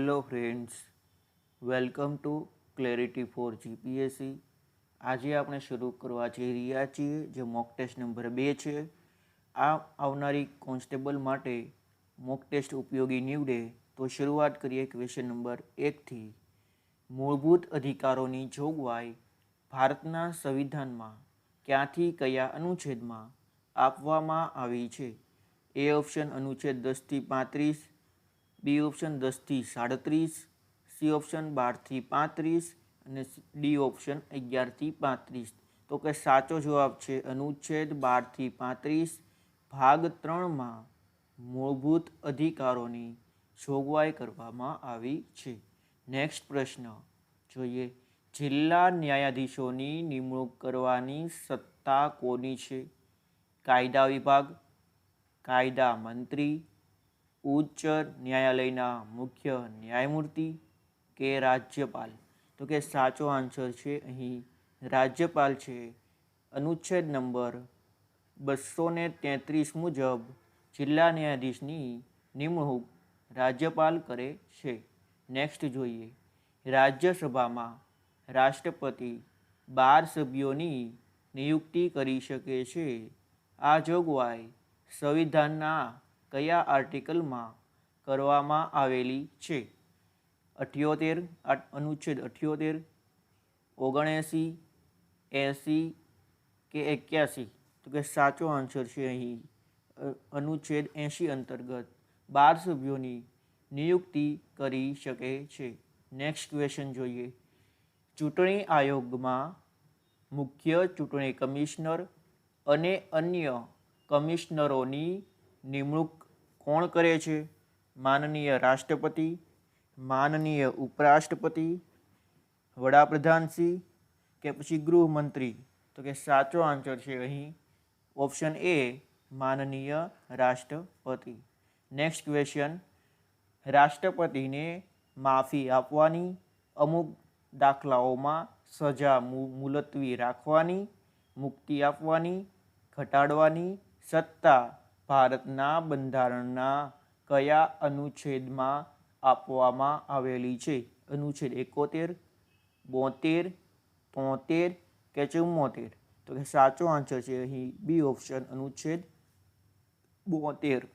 Hello friends, welcome to clarity for GPSC. આજે આપણે શરૂ કરવા જઈ રહ્યા છીએ જે મોક ટેસ્ટ નંબર 2 છે. આ આવનારી કોન્સ્ટેબલ માટે મોક ટેસ્ટ ઉપયોગી નીવડે તો શરૂઆત કરીએ ક્વેશ્ચન નંબર 1થી. મૂળભૂત અધિકારોની જોગવાઈ ભારતના સંવિધાનમાં ક્યાંથી કયા અનુચ્છેદમાં આપવામાં આવી છે? એ ઓપ્શન અનુચ્છેદ 10થી 35, બી ઓપ્શન 10થી 37, સી ઓપ્શન 12થી 35 અને ડી ઓપ્શન 11થી 35. તો કે સાચો જવાબ છે અનુચ્છેદ 12થી 35 ભાગ 3માં મૂળભૂત અધિકારોની જોગવાઈ કરવામાં આવી છે. નેક્સ્ટ પ્રશ્ન જોઈએ. જિલ્લા ન્યાયાધીશોની નિમણૂક કરવાની સત્તા કોની છે? કાયદા વિભાગ, કાયદા મંત્રી, ઉચ્ચ ન્યાયાલયના મુખ્ય ન્યાયમૂર્તિ કે રાજ્યપાલ? તો કે સાચો આન્સર છે અહીં રાજ્યપાલ છે. અનુચ્છેદ નંબર 233 મુજબ જિલ્લા ન્યાયાધીશની નિમણૂક રાજ્યપાલ કરે છે. નેક્સ્ટ જોઈએ. રાજ્યસભામાં રાષ્ટ્રપતિ 12 સભ્યોની નિયુક્તિ કરી શકે છે. આ જોગવાઈ સંવિધાનના કયા આર્ટિકલમાં કરવામાં આવેલી છે? 78, અનુચ્છેદ 78, 79, 80 કે 81? તો કે સાચો આન્સર છે અહીં અનુચ્છેદ 80 અંતર્ગત 12 સભ્યોની નિયુક્તિ કરી શકે છે. નેક્સ્ટ ક્વેશ્ચન જોઈએ. ચૂંટણી આયોગમાં મુખ્ય ચૂંટણી કમિશનર અને અન્ય કમિશનરોની નિમણૂક કોણ કરે છે? માનનીય રાષ્ટ્રપતિ, માનનીય ઉપરાષ્ટ્રપતિ, વડાપ્રધાનશ્રી કે પછી ગૃહમંત્રી? તો કે સાચો આન્સર છે અહીં ઓપ્શન એ માનનીય રાષ્ટ્રપતિ. Next question. રાષ્ટ્રપતિને માફી આપવાની, અમુક દાખલાઓમાં સજા મુલતવી રાખવાની, મુક્તિ આપવાની, ઘટાડવાની સત્તા ભારતના બંધારણના કયા અનુચ્છેદમાં આપવામાં આવેલી છે? અનુચ્છેદ 71, 72, 73 કે 74? તો કે સાચો આન્સર છે અહીં બી ઓપ્શન અનુચ્છેદ 72.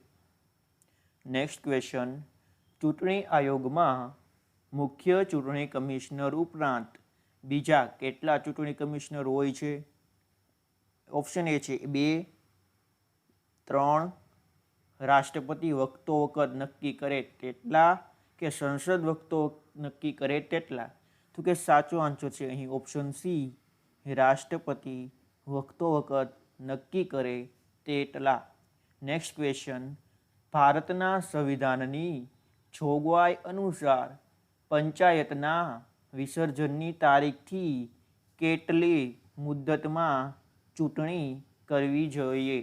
Next question. ચૂંટણી આયોગમાં મુખ્ય ચૂંટણી કમિશનર ઉપરાંત બીજા કેટલા ચૂંટણી કમિશનર હોય છે? ઓપ્શન એ છે 2, 3, રાષ્ટ્રપતિ વખતો વખત નક્કી કરે તેટલા કે સંસદ વખતો નક્કી કરે તેટલા? તો કે સાચો આન્સર છે અહીં ઓપ્શન સી રાષ્ટ્રપતિ વખતો વખત નક્કી કરે તેટલા. Next question. ભારતના સંવિધાનની જોગવાઈ અનુસાર પંચાયતના વિસર્જનની તારીખથી કેટલી મુદ્દતમાં ચૂંટણી કરવી જોઈએ?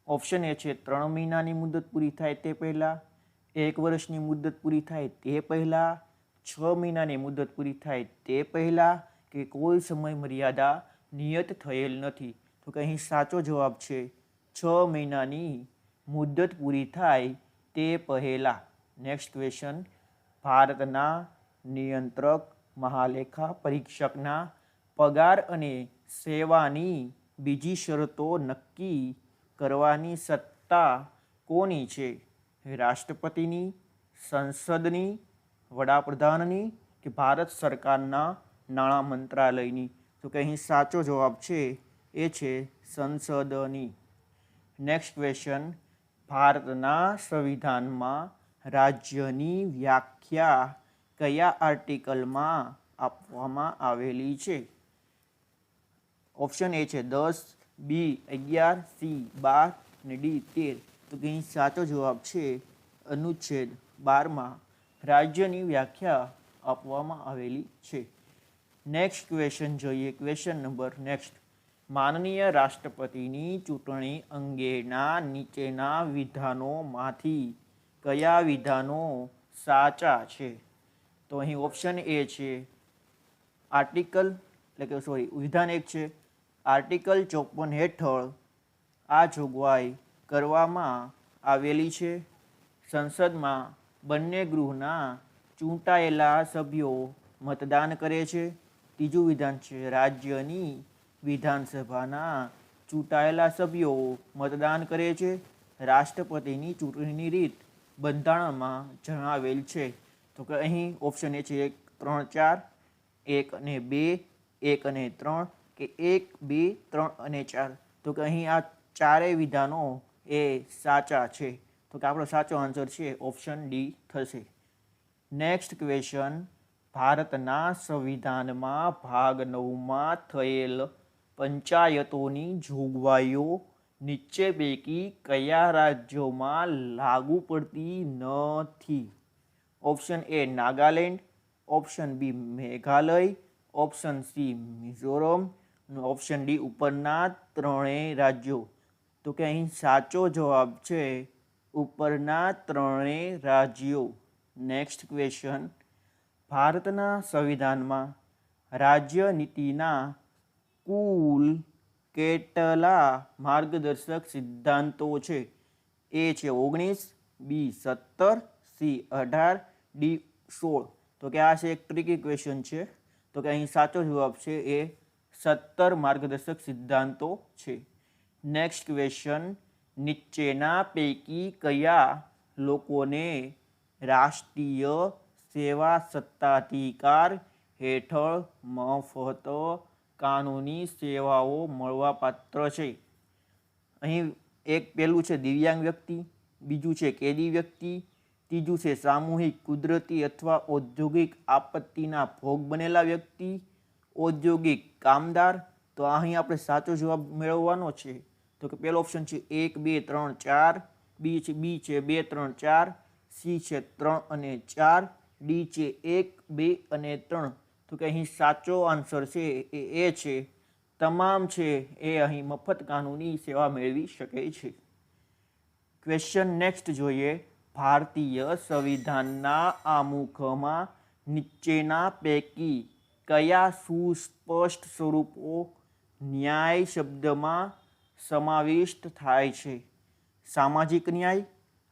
ઓપ્શન એ છે 3 મહિનાની મુદત પૂરી થાય તે પહેલાં, 1 વર્ષની મુદત પૂરી થાય તે પહેલાં, 6 મહિનાની મુદત પૂરી થાય તે પહેલાં કે કોઈ સમય મર્યાદા નિયત થયેલ નથી? તો કે અહીં સાચો જવાબ છે 6 મહિનાની મુદત પૂરી થાય તે પહેલાં. Next question. ભારતના નિયંત્રક મહાલેખા પરીક્ષકના પગાર અને સેવાની બીજી શરતો નક્કી કરવાની સત્તા કોની છે? રાષ્ટ્રપતિની, સંસદની, વડાપ્રધાનની કે ભારત સરકારના નાણાં મંત્રાલયની? તો કે અહીં સાચો જવાબ છે એ છે સંસદની. Next question. ભારતના સંવિધાનમાં રાજ્યની વ્યાખ્યા કયા આર્ટિકલમાં આપવામાં આવેલી છે? ઓપ્શન એ છે 10, બી 11, સી 12 અને ડી 13? તો કે અહીં સાચો જવાબ છે અનુચ્છેદ 12માં રાજ્યની વ્યાખ્યા આપવામાં આવેલી છે. નેક્સ્ટ ક્વેશ્ચન જોઈએ. Question number next. માનનીય રાષ્ટ્રપતિની ચૂંટણી અંગેના નીચેના વિધાનોમાંથી કયા વિધાનો સાચા છે? તો અહીં ઓપ્શન એ છે વિધાન 1 છે આર્ટિકલ 54 હેઠળ આ જોગવાઈ કરવામાં આવેલી છે. સંસદમાં બંને ગૃહના ચૂંટાયેલા સભ્યો મતદાન કરે છે. ત્રીજું વિધાન છે રાજ્યની વિધાનસભાના ચૂંટાયેલા સભ્યો મતદાન કરે છે. રાષ્ટ્રપતિની ચૂંટણીની રીત બંધારણમાં જણાવેલ છે. તો કે અહીં ઓપ્શન એ છે 1, 3, 4, 1 અને 2, 1 અને 3 કે 1, 2, 3 અને 4. તો કે અહીં આ ચારેય વિધાનો એ સાચા છે. તો કે આપણો સાચો આન્સર છે ઓપ્શન ડી થશે. નેક્સ્ટ ક્વેશ્ચન, ભારતના સંવિધાનમાં ભાગ 9માં થયેલ પંચાયતોની જોગવાઈઓ નીચે પૈકી કયા રાજ્યોમાં લાગુ પડતી નથી? Option A Nagaland, option B Meghalaya, option C Mizoram અને ઓપ્શન ડી ઉપરના ત્રણેય રાજ્યો. તો કે અહીં સાચો જવાબ છે ઉપરના ત્રણેય રાજ્યો. નેક્સ્ટ ક્વેશ્ચન, ભારતના સંવિધાનમાં રાજ્ય નીતિના કુલ કેટલા માર્ગદર્શક સિદ્ધાંતો છે? એ છે 19, બી 17, સી 18, ડી 16. તો કે આ છે એક ટ્રિકી ક્વેશ્ચન છે. તો કે અહીં સાચો જવાબ છે એ 17 માર્ગદર્શક સિદ્ધાંતો છે. નેક્સ્ટ ક્વેશ્ચન, નીચેના પૈકી કયા લોકોને રાષ્ટ્રીય સેવા સત્તાધિકાર હેઠળ મફત કાનૂની સેવાઓ મળવાપાત્ર છે? અહીં એક પહેલું છે દિવ્યાંગ વ્યક્તિ, બીજું છે કેદી વ્યક્તિ, ત્રીજું છે સામૂહિક કુદરતી અથવા ઔદ્યોગિક આપત્તિના ભોગ બનેલા વ્યક્તિ, ઔદ્યોગિક કામદાર. તો અહીં આપણે સાચો જવાબ મેળવવાનો છે. તો કે પહેલો ઓપ્શન છે 1, 2, 3, 4, બી છે 2, 3, 4, સી છે 3 અને 4, ડી છે 1, 2 અને 3. તો કે અહીં સાચો આન્સર છે એ છે તમામ છે એ અહીં મફત કાનૂની સેવા મેળવી શકે છે. ક્વેશ્ચન નેક્સ્ટ જોઈએ, ભારતીય સંવિધાનના આમુખમાં નીચેના પૈકી કયા સુસ્પષ્ટ સ્વરૂપો ન્યાય શબ્દમાં સમાવિષ્ટ થાય છે? સામાજિક ન્યાય,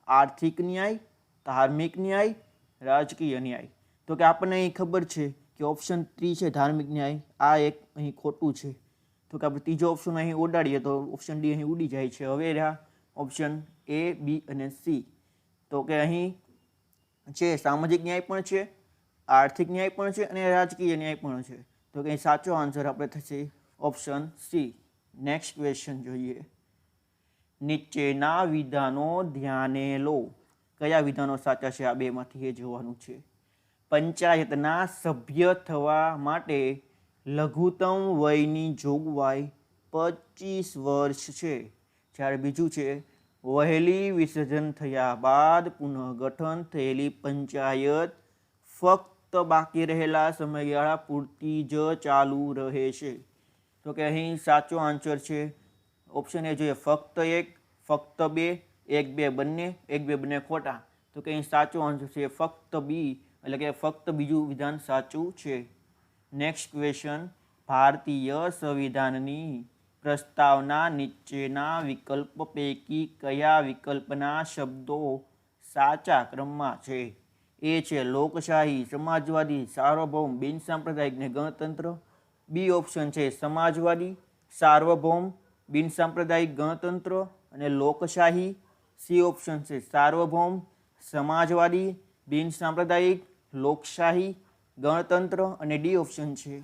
આર્થિક ન્યાય, ધાર્મિક ન્યાય, રાજકીય ન્યાય. તો કે આપણને અહીં ખબર છે કે ઓપ્શન 3 છે ધાર્મિક ન્યાય, આ એક અહીં ખોટું છે. તો કે આપણે ત્રીજો ઓપ્શન અહીં ઉડાડીએ તો ઓપ્શન ડી અહીં ઉડી જાય છે. હવે રહ્યા ઓપ્શન એ, બી અને સી. તો કે અહીં છે સામાજિક ન્યાય પણ છે, આર્થિક ન્યાય પણ છે અને રાજકીય ન્યાય પણ છે. તો કે અહીં સાચો આન્સર આપણે થશે ઓપ્શન સી. નેક્સ્ટ ક્વેશ્ચન જોઈએ, નીચેના વિધાનો ધ્યાને લો. કયા વિધાનો સાચા છે આ બેમાંથી એ જોવાનું છે. પંચાયતના સભ્ય થવા માટે લઘુત્તમ વયની જોગવાઈ 25 વર્ષ છે. જ્યારે બીજું છે વહેલી વિસર્જન થયા બાદ પુનઃગઠન થયેલી પંચાયત ફક્ત બાકી રહેલા સમયગાળા પૂરતી જ ચાલુ રહે છે. તો કે અહીં સાચો આન્સર છે ઓપ્શન એ જોઈએ ફક્ત 1, ફક્ત 2, 1, 2 બંને, 1, 2 બંને ખોટા. તો કે અહીં સાચો આન્સર છે ફક્ત બી, એટલે કે ફક્ત બીજું વિધાન સાચું છે. નેક્સ્ટ ક્વેશ્ચન, ભારતીય સંવિધાનની પ્રસ્તાવના નીચેના વિકલ્પ પૈકી કયા વિકલ્પના શબ્દો સાચા ક્રમમાં છે? એ છે લોકશાહી, સમાજવાદી, સાર્વભૌમ, બિનસાંપ્રદાયિક ને ગણતંત્ર. બી ઓપ્શન છે સમાજવાદી, સાર્વભૌમ, બિનસાંપ્રદાયિક, ગણતંત્ર અને લોકશાહી. સી ઓપ્શન છે સાર્વભૌમ, સમાજવાદી, બિનસાંપ્રદાયિક, લોકશાહી, ગણતંત્ર અને ડી ઓપ્શન છે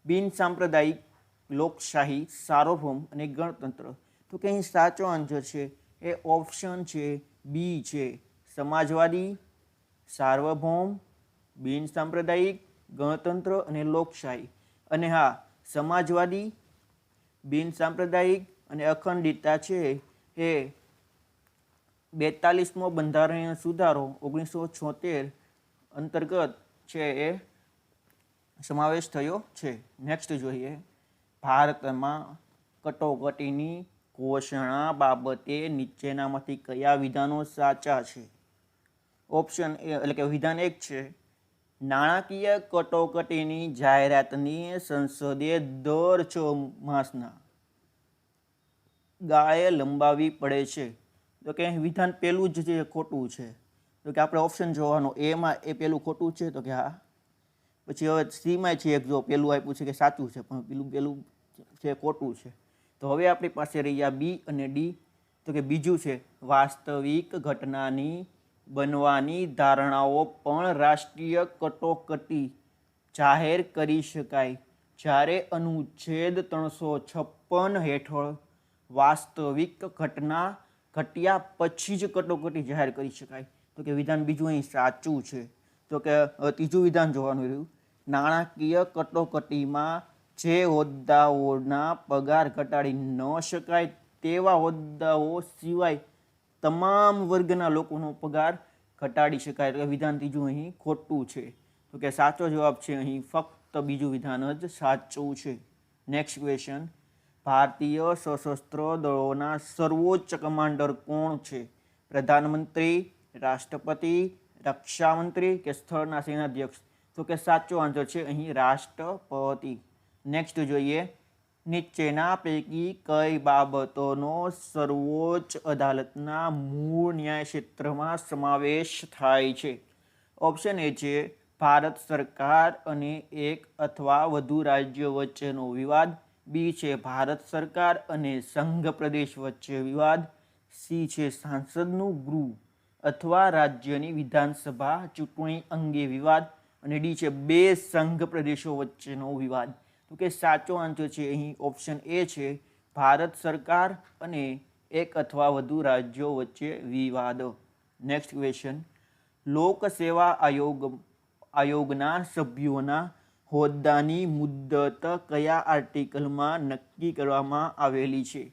બિનસાંપ્રદાયિક, લોકશાહી, સાર્વભૌમ અને ગણતંત્ર. તો કે અહીં સાચો આન્સર છે એ ઓપ્શન છે બી છે સમાજવાદી, સાર્વભૌમ, બિનસાંપ્રદાયિક, ગણતંત્ર અને લોકશાહી. અને હા, સમાજવાદી, બિનસાંપ્રદાયિક અને અખંડિતતા છે એ 42મો બંધારણીય સુધારો 1976 અંતર્ગત છે એ સમાવેશ થયો છે. નેક્સ્ટ જોઈએ, ભારતમાં કટોકટીની ઘોષણા બાબતે નીચેનામાંથી કયા વિધાનો સાચા છે? ઓપ્શન એ એટલે કે વિધાન 1 છે નાણાકીય કટોકટીની જાહેરાતની સંસદે દર 6 માસના ગાળે લંબાવવી પડે છે. તો કે વિધાન પહેલું જ જે ખોટું છે. તો કે આપણે ઓપ્શન જોવાનો, એમાં એ પેલું ખોટું છે તો કે હા. પછી હવે સીમાં છે એક, જો પેલું આપ્યું છે કે સાચું છે પણ પેલું છે ખોટું છે. તો હવે આપણી પાસે રહ્યા બી અને ડી. તો કે બીજું છે વાસ્તવિક ઘટનાની બનવાની ધારણાઓ પણ રાષ્ટ્રીય કટોકટી જાહેર કરી શકાય જ્યારે અનુચ્છેદ 356 હેઠળ વાસ્તવિક ઘટના ઘટ્યા પછી જ કટોકટી જાહેર કરી શકાય. તો કે વિધાન બીજું અહીં સાચું છે. તો કે ત્રીજું વિધાન જોવાનું રહ્યું, નાણાકીય કટોકટીમાં જે હોદ્દાઓના પગાર ઘટાડી ન શકાય તેવા હોદ્દાઓ સિવાય તમામ વર્ગના લોકોનો પગાર ઘટાડી શકાય. એટલે વિધાન ત્રીજું અહીં ખોટું છે. તો કે સાચો જવાબ છે અહીં ફક્ત બીજું વિધાન જ સાચું છે. નેક્સ્ટ ક્વેશ્ચન, ભારતીય સશસ્ત્ર દળોના સર્વોચ્ચ કમાન્ડર કોણ છે? પ્રધાનમંત્રી, રાષ્ટ્રપતિ, રક્ષામંત્રી કે સ્થળના સેનાધ્યક્ષ? તો કે સાચો આન્સર છે અહીં રાષ્ટ્રપતિ. નેક્સ્ટ જોઈએ, નીચેના પૈકી કઈ બાબતોનો સર્વોચ્ચ અદાલતના મૂળ ન્યાય ક્ષેત્રમાં સમાવેશ થાય છે? ઓપ્શન એ છે ભારત સરકાર અને એક અથવા વધુ રાજ્યો વચ્ચેનો વિવાદ. બી છે ભારત સરકાર અને સંઘ પ્રદેશ વચ્ચે વિવાદ. સી છે સાંસદનું ગૃહ અથવા રાજ્યની વિધાનસભા ચૂંટણી અંગે વિવાદ. અને ડી છે બે સંઘ પ્રદેશો વચ્ચેનો વિવાદ. તો કે સાચો આન્સર છે અહીં ઓપ્શન એ છે ભારત સરકાર અને એક અથવા વધુ રાજ્યો વચ્ચે વિવાદ. નેક્સ્ટ ક્વેશ્ચન, લોક સેવા આયોગના સભ્યોના હોદ્દાની મુદ્દત કયા આર્ટિકલમાં નક્કી કરવામાં આવેલી છે?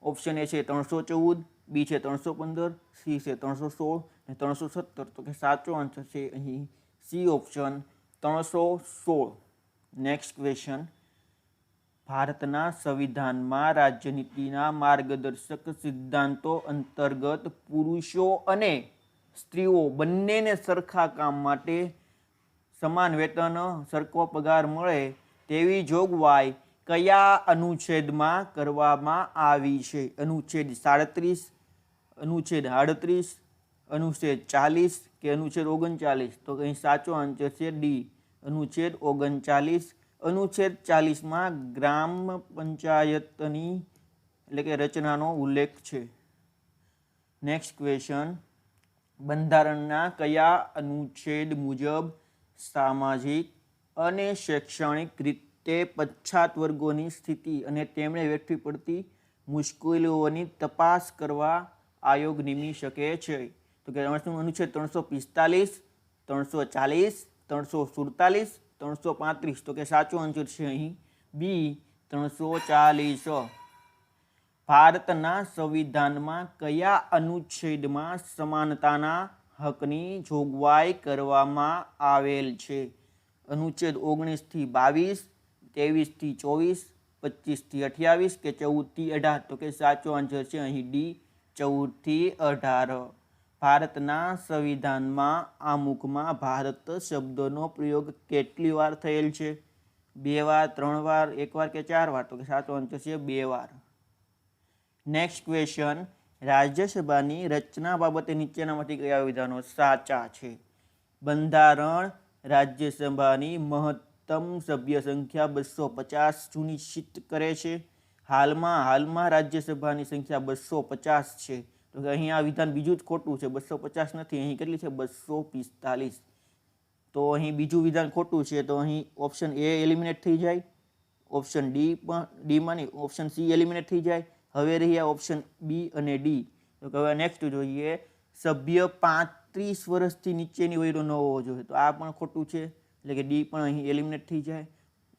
ઓપ્શન એ છે 314, બી છે 315, સી છે 316 અને 317. તો કે સાચો આન્સર છે અહીં સી ઓપ્શન 316. નેક્સ્ટ ક્વેશ્ચન, ભારતના સંવિધાનમાં રાજ્યનીતિના માર્ગદર્શક સિદ્ધાંતો અંતર્ગત પુરુષો અને સ્ત્રીઓ બંનેને સરખા કામ માટે સમાન વેતન, સરખો પગાર મળે તેવી જોગવાઈ કયા અનુચ્છેદમાં કરવામાં આવી છે? અનુચ્છેદ 37, અનુચ્છેદ 38, અનુચ્છેદ 40 કે અનુચ્છેદ 39? તો અહીં સાચો આન્સર છે ડી, અનુચ્છેદ 39. અનુચ્છેદ 40માં ગ્રામ પંચાયતની એટલે કે રચનાનો ઉલ્લેખ છે. નેક્સ્ટ ક્વેશ્ચન, બંધારણના કયા અનુચ્છેદ મુજબ સામાજિક અને શૈક્ષણિક રીતે પછાત વર્ગોની સ્થિતિ અને તેમણે વેઠવી પડતી મુશ્કેલીઓની તપાસ કરવા આયોગ નિમી શકે છે? તો કે અનુચ્છેદ 345, 340, 347, 335? તો કે સાચો આન્સર છે અહીં બી 340. ભારતના સંવિધાનમાં કયા અનુચ્છેદમાં સમાનતાના હકની જોગવાઈ કરવામાં આવેલ છે? અનુચ્છેદ 19 થી 22, 23 થી 24, 25 થી 28 કે 14 થી 18? તો કે સાચો આન્સર છે અહીં ડી, 14 થી 18. ભારતના સંવિધાનમાં આમુખમાં ભારત શબ્દનો પ્રયોગ કેટલી વાર થયેલ છે? 2 વાર, 3 વાર, 1 વાર કે 4 વાર? તો કે સાચો આન્સર છે 2 વાર. નેક્સ્ટ ક્વેશ્ચન, રાજ્યસભાની રચના બાબતે નીચેનામાંથી કયા વિધાનો સાચા છે? બંધારણ રાજ્યસભાની મહત્તમ સભ્ય સંખ્યા 250 સુનિશ્ચિત કરે છે. હાલમાં રાજ્યસભાની સંખ્યા 250 છે. તો કે અહીં આ વિધાન બીજું જ ખોટું છે, 250 નથી, અહીં કેટલી છે? 245. તો અહીં બીજું વિધાન ખોટું છે. તો અહીં ઓપ્શન એ એલિમિનેટ થઈ જાય, ઓપ્શન ડીમાં નહીં, ઓપ્શન સી એલિમિનેટ થઈ જાય. હવે રહ્યા ઓપ્શન બી અને ડી. તો હવે નેક્સ્ટ જોઈએ, સભ્ય 35 વર્ષથી નીચેની વયનો ન હોવો જોઈએ. તો આ પણ ખોટું છે, એટલે કે ડી પણ અહીં એલિમિનેટ થઈ જાય.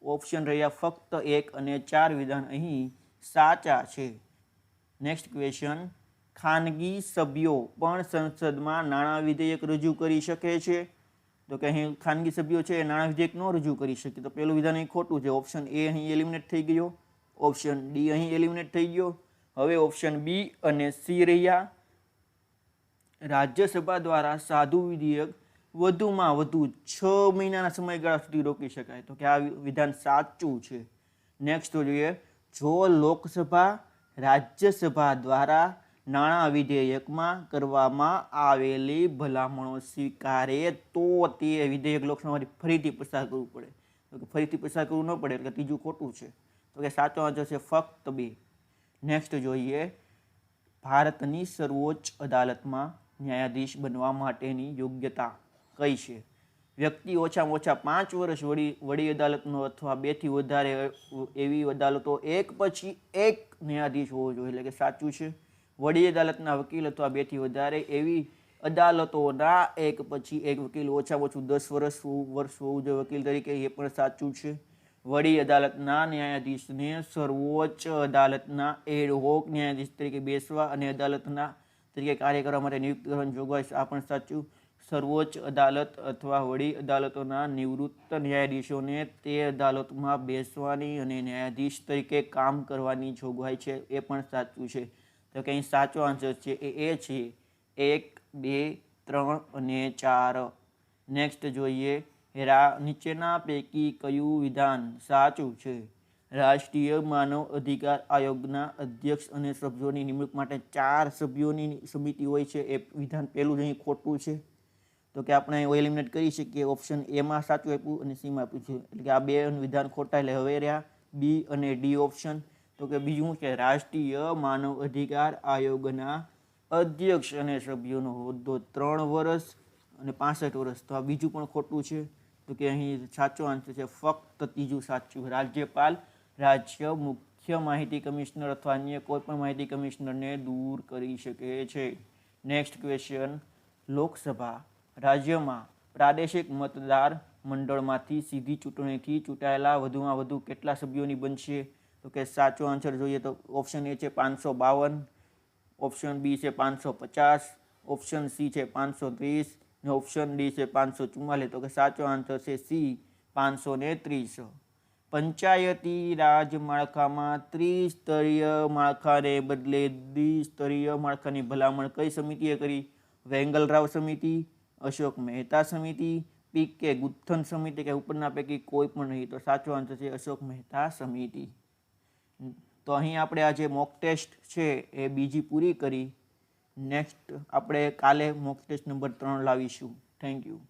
ઓપ્શન રહ્યા ફક્ત 1 અને 4 વિધાન અહીં સાચા છે. નેક્સ્ટ ક્વેશ્ચન, ખાનગી સભ્યો પણ સંસદમાં નાણાં વિધેયક રજૂ કરી શકે છે? તો કે અહીં ખાનગી સભ્યો છે એ નાણાં વિધેયક ન રજૂ કરી શકે. તો પેલું વિધાન અહીં ખોટું છે, ઓપ્શન એ અહીં એલિમિનેટ થઈ ગયો, ઓપ્શન ડી અહીં એલિમિનેટ થઈ ગયો. હવે ઓપ્શન બી અને સી રહ્યા. રાજ્યસભા દ્વારા સાધુ વિધેયક વધુમાં વધુ 6 મહિનાના સમયગાળા સુધી રોકી શકાય. તો કે આ વિધાન સાચું છે. નેક્સ્ટ જોઈએ, જો લોકસભા રાજ્યસભા દ્વારા નાણાં વિધેયકમાં કરવામાં આવેલી ભલામણો સ્વીકારે તો તે વિધેયક લોકસભામાંથી ફરીથી પસાર કરવું પડે. તો કે ફરીથી પસાર કરવું ન પડે એટલે ત્રીજું ખોટું છે. તો કે સાચો આન્સર છે ફક્ત 2. નેક્સ્ટ જોઈએ, ભારતની સર્વોચ્ચ અદાલતમાં ન્યાયાધીશ બનવા માટેની યોગ્યતા કઈ છે? વ્યક્તિ ઓછામાં ઓછા 5 વર્ષ વડી અદાલતનો અથવા 2થી વધારે એવી અદાલતો એક પછી એક ન્યાયાધીશ હોવો જોઈએ, એટલે કે સાચું છે. વડી અદાલતના વકીલ અથવા 2થી વધારે એવી અદાલતોના એક પછી એક વકીલ, ઓછામાં ઓછું 10 વર્ષ હોવું જોઈએ વકીલ તરીકે, એ પણ સાચું છે. વડી અદાલતના ન્યાયાધીશને સર્વોચ્ચ અદાલતના એડહોક ન્યાયાધીશ તરીકે બેસવા અને અદાલતના તરીકે કાર્ય કરવા માટે નિયુક્ત કરવાની જોગવાઈ, આ પણ સાચું. સર્વોચ્ચ અદાલત અથવા વડી અદાલતોના નિવૃત્ત ન્યાયાધીશોને તે અદાલતમાં બેસવાની અને ન્યાયાધીશ તરીકે કામ કરવાની જોગવાઈ છે, એ પણ સાચું છે. તો કે અહીં સાચો આન્સર છે એ છે 1, 2, 3 અને 4. નેક્સ્ટ જોઈએ, નીચેના પૈકી કયું વિધાન સાચું છે? રાષ્ટ્રીય માનવ અધિકાર આયોગના અધ્યક્ષ અને સભ્યોની નિમણૂક માટે 4 સભ્યોની સમિતિ હોય છે, એ વિધાન પહેલું જ અહીં ખોટું છે. તો કે આપણે એલિમિનેટ કરી શકીએ. ઓપ્શન એમાં સાચું આપ્યું અને સીમાં આપ્યું છે, એટલે કે આ 2 વિધાન ખોટા, એટલે હવે રહ્યા બી અને ડી ઓપ્શન. તો કે બીજું કે રાષ્ટ્રીય માનવ અધિકાર આયોગના અધ્યક્ષ અને સભ્યોનો હોદ્દો 3 વર્ષ અને 65 વર્ષ, તો આ બીજું પણ ખોટું છે. તો કે અહીં સાચો આન્સર છે ફક્ત ત્રીજું સાચું. રાજ્યપાલ રાજ્ય મુખ્ય માહિતી કમિશનર અથવા અન્ય કોઈ પણ માહિતી કમિશનરને દૂર કરી શકે છે. નેક્સ્ટ ક્વેશ્ચન, લોકસભા રાજ્યમાં પ્રાદેશિક મતદાર મંડળમાંથી સીધી ચૂંટણીથી ચૂંટાયેલા વધુમાં વધુ કેટલા સભ્યોની બનશે? તો કે સાચો આન્સર જોઈએ તો ઓપ્શન એ છે 552, ઓપ્શન બી છે 550, ઓપ્શન સી છે 530 અને ઓપ્શન ડી છે 544. તો કે સાચો આન્સર છે સી 530. પંચાયતી રાજ માળખામાં ત્રિસ્તરીય માળખાને બદલે દ્વિસ્તરીય માળખાની ભલામણ કઈ સમિતિએ કરી? વેંગલરાવ સમિતિ, અશોક મહેતા સમિતિ, પી.કે. ગુથન સમિતિ કે ઉપરના પૈકી કોઈ પણ નહીં? તો સાચો આન્સર છે અશોક મહેતા સમિતિ. તો અહીં આપણે આ જે મોક ટેસ્ટ છે એ બીજી પૂરી કરી. નેક્સ્ટ આપણે કાલે મોક ટેસ્ટ નંબર 3 લાવીશું. Thank you.